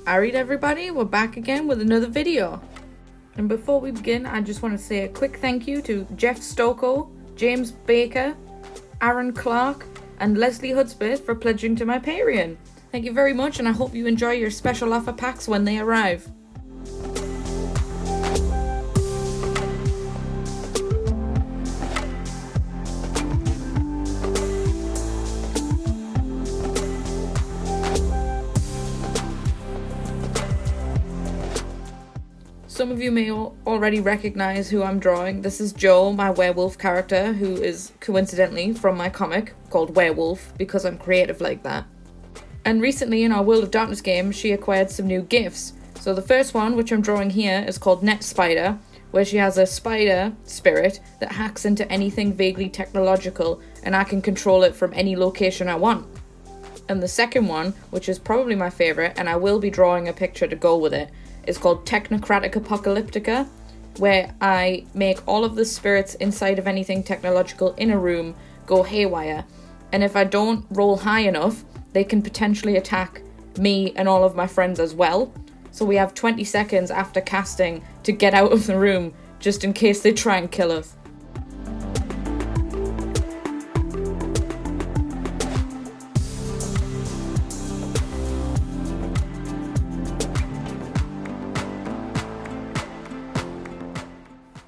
Alright everybody, we're back again with another video. And before we begin, I just want to say a quick thank you to Jeff Stocco, James Baker, Aaron Clark, and Leslie Hudspeth for pledging to my Patreon. Thank you very much, and I hope you enjoy your special offer packs when they arrive. Some of you may already recognize who I'm drawing. This is Jo, my werewolf character, who is coincidentally from my comic called Werewolf, because I'm creative like that. And recently in our World of Darkness game, she acquired some new gifts. So the first one, which I'm drawing here, is called Net Spider, where she has a spider spirit that hacks into anything vaguely technological, and I can control it from any location I want. And the second one, which is probably my favourite, and I will be drawing a picture to go with it, is called Technocratic Apocalyptica, where I make all of the spirits inside of anything technological in a room go haywire, and if I don't roll high enough, they can potentially attack me and all of my friends as well. So we have 20 seconds after casting to get out of the room, just in case they try and kill us.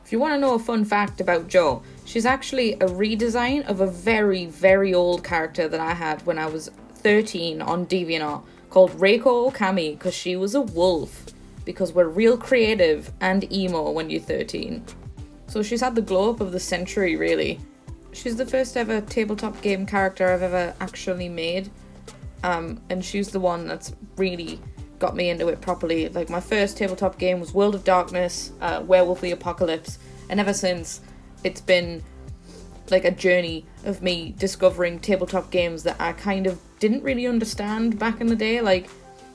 If you want to know a fun fact about Jo, she's actually a redesign of a very, very old character that I had when I was 13 on DeviantArt called Reiko Okami, because she was a wolf, because we're real creative and emo when you're 13. So she's had the glow up of the century, really. She's the first ever tabletop game character I've ever actually made, and she's the one that's really got me into it properly. Like, my first tabletop game was World of Darkness, Werewolf the Apocalypse, and ever since it's been like a journey of me discovering tabletop games that I kind of didn't really understand back in the day. Like,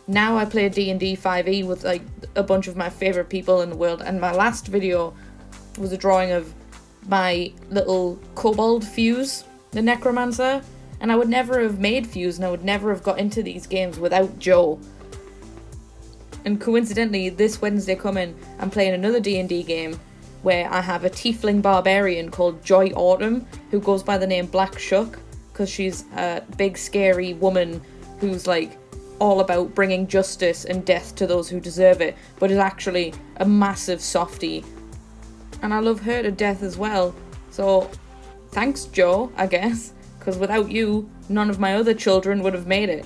now I play D&D 5e with like a bunch of my favorite people in the world, and my last video was a drawing of my little kobold Fuse, the necromancer, and I would never have made Fuse, and I would never have got into these games without Jo. And coincidentally, this Wednesday coming, I'm playing another D&D game where I have a tiefling barbarian called Joy Autumn, who goes by the name Black Shuck, because she's a big scary woman who's like all about bringing justice and death to those who deserve it, but is actually a massive softie. And I love her to death as well. So thanks, Jo, I guess, because without you, none of my other children would have made it.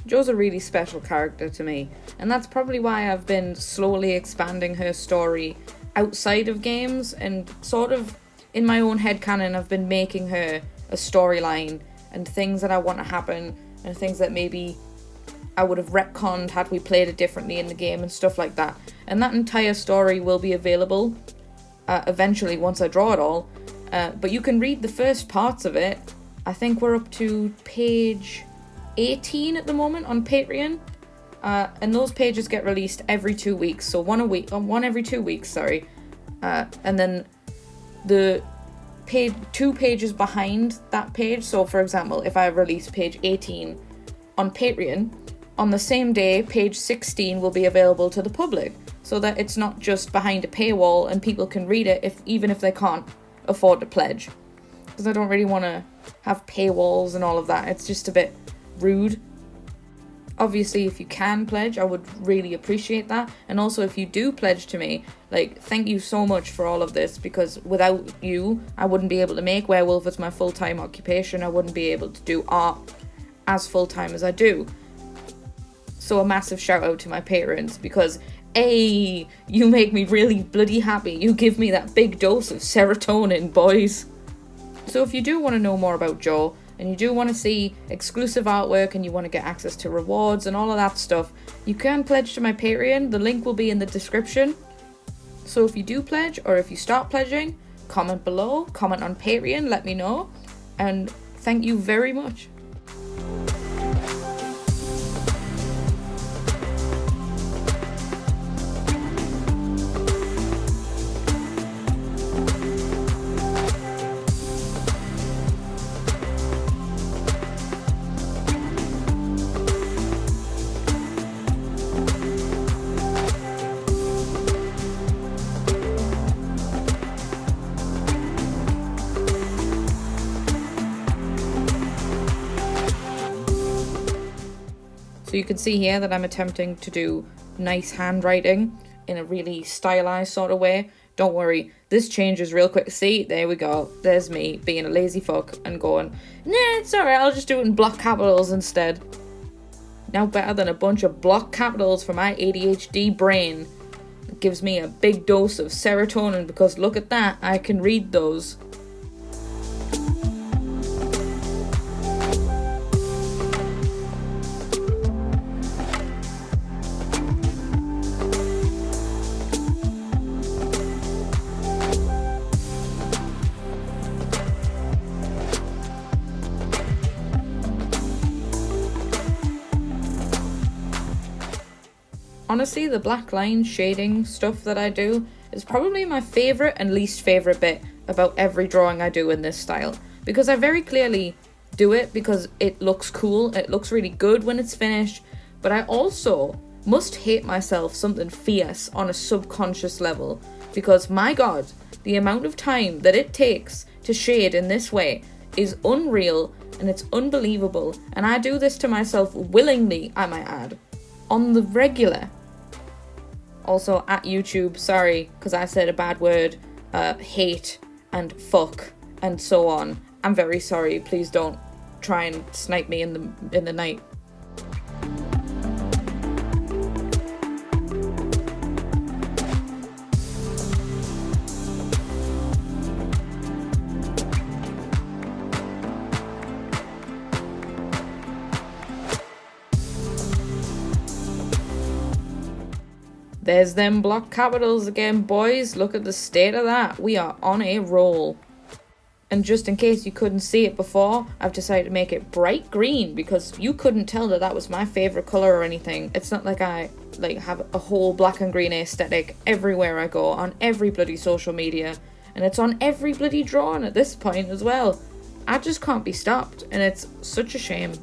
Jo's a really special character to me, and that's probably why I've been slowly expanding her story outside of games, and sort of in my own headcanon I've been making her a storyline and things that I want to happen and things that maybe I would have retconned had we played it differently in the game and stuff like that. And that entire story will be available eventually once I draw it all, but you can read the first parts of it. I think we're up to page 18 at the moment on Patreon, and those pages get released every 2 weeks, so one every 2 weeks, and then the two pages behind that page, so for example, if I release page 18 on Patreon, on the same day page 16 will be available to the public, so that it's not just behind a paywall and people can read it even if they can't afford to pledge, because I don't really want to have paywalls and all of that. It's just a bit rude. Obviously, if you can pledge, I would really appreciate that. And also, if you do pledge to me, like, thank you so much for all of this, because without you, I wouldn't be able to make Werewolf as my full-time occupation. I wouldn't be able to do art as full-time as I do. So a massive shout out to my patrons, because A, you make me really bloody happy. You give me that big dose of serotonin, boys. So if you do want to know more about Joe, and you do want to see exclusive artwork, and you want to get access to rewards and all of that stuff, you can pledge to my Patreon. The link will be in the description. So if you do pledge, or if you start pledging, comment below, comment on Patreon, let me know, and thank you very much. So you can see here that I'm attempting to do nice handwriting in a really stylized sort of way. Don't worry, this changes real quick. See, there we go. There's me being a lazy fuck and going, nah, it's alright, I'll just do it in block capitals instead. Now better than a bunch of block capitals for my ADHD brain. It gives me a big dose of serotonin, because look at that, I can read those. Honestly, the black line shading stuff that I do is probably my favourite and least favourite bit about every drawing I do in this style. Because I very clearly do it because it looks cool, it looks really good when it's finished, but I also must hate myself something fierce on a subconscious level, because my god, the amount of time that it takes to shade in this way is unreal and it's unbelievable, and I do this to myself willingly, I might add, on the regular. Also at YouTube, sorry, because I said a bad word, hate and fuck and so on. I'm very sorry, please don't try and snipe me in the night. There's them block capitals again, boys. Look at the state of that. We are on a roll. And just in case you couldn't see it before, I've decided to make it bright green, because you couldn't tell that that was my favourite colour or anything. It's not like I have a whole black and green aesthetic everywhere I go, on every bloody social media. And it's on every bloody drawing at this point as well. I just can't be stopped, and it's such a shame.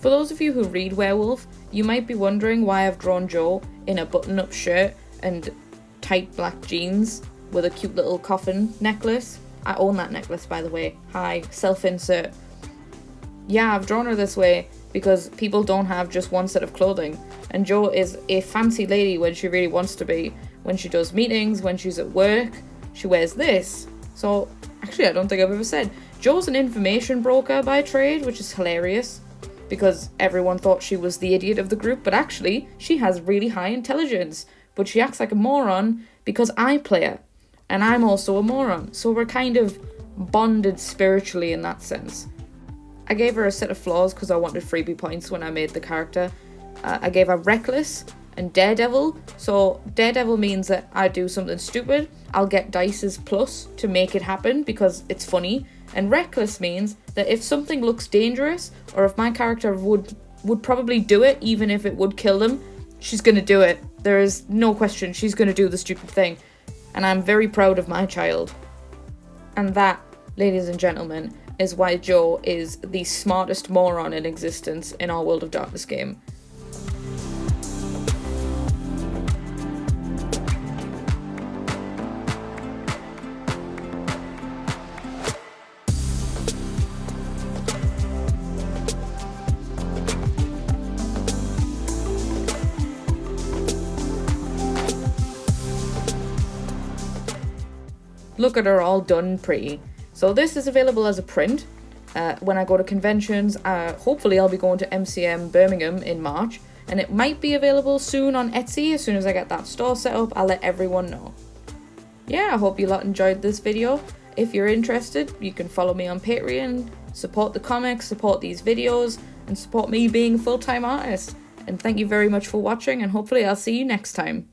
For those of you who read Werewolf, you might be wondering why I've drawn Joe in a button-up shirt and tight black jeans with a cute little coffin necklace. I own that necklace, by the way. Hi, self-insert. Yeah, I've drawn her this way because people don't have just one set of clothing, and Joe is a fancy lady when she really wants to be. When she does meetings, when she's at work, she wears this. So, actually, I don't think I've ever said. Joe's an information broker by trade, which is hilarious, because everyone thought she was the idiot of the group, but actually, she has really high intelligence, but she acts like a moron because I play her, and I'm also a moron, so we're kind of bonded spiritually in that sense. I gave her a set of flaws because I wanted freebie points when I made the character. I gave her Reckless and Daredevil, so Daredevil means that I do something stupid, I'll get dices plus to make it happen because it's funny, and Reckless means that if something looks dangerous, or if my character would probably do it even if it would kill them, she's gonna do it. There is no question, she's gonna do the stupid thing. And I'm very proud of my child. And that, ladies and gentlemen, is why Joe is the smartest moron in existence in our World of Darkness game. Look at her all done pretty. So this is available as a print. When I go to conventions, hopefully I'll be going to MCM Birmingham in March, and it might be available soon on Etsy. As soon as I get that store set up, I'll let everyone know. Yeah, I hope you lot enjoyed this video. If you're interested, you can follow me on Patreon, support the comics, support these videos, and support me being a full-time artist. And thank you very much for watching, and hopefully I'll see you next time.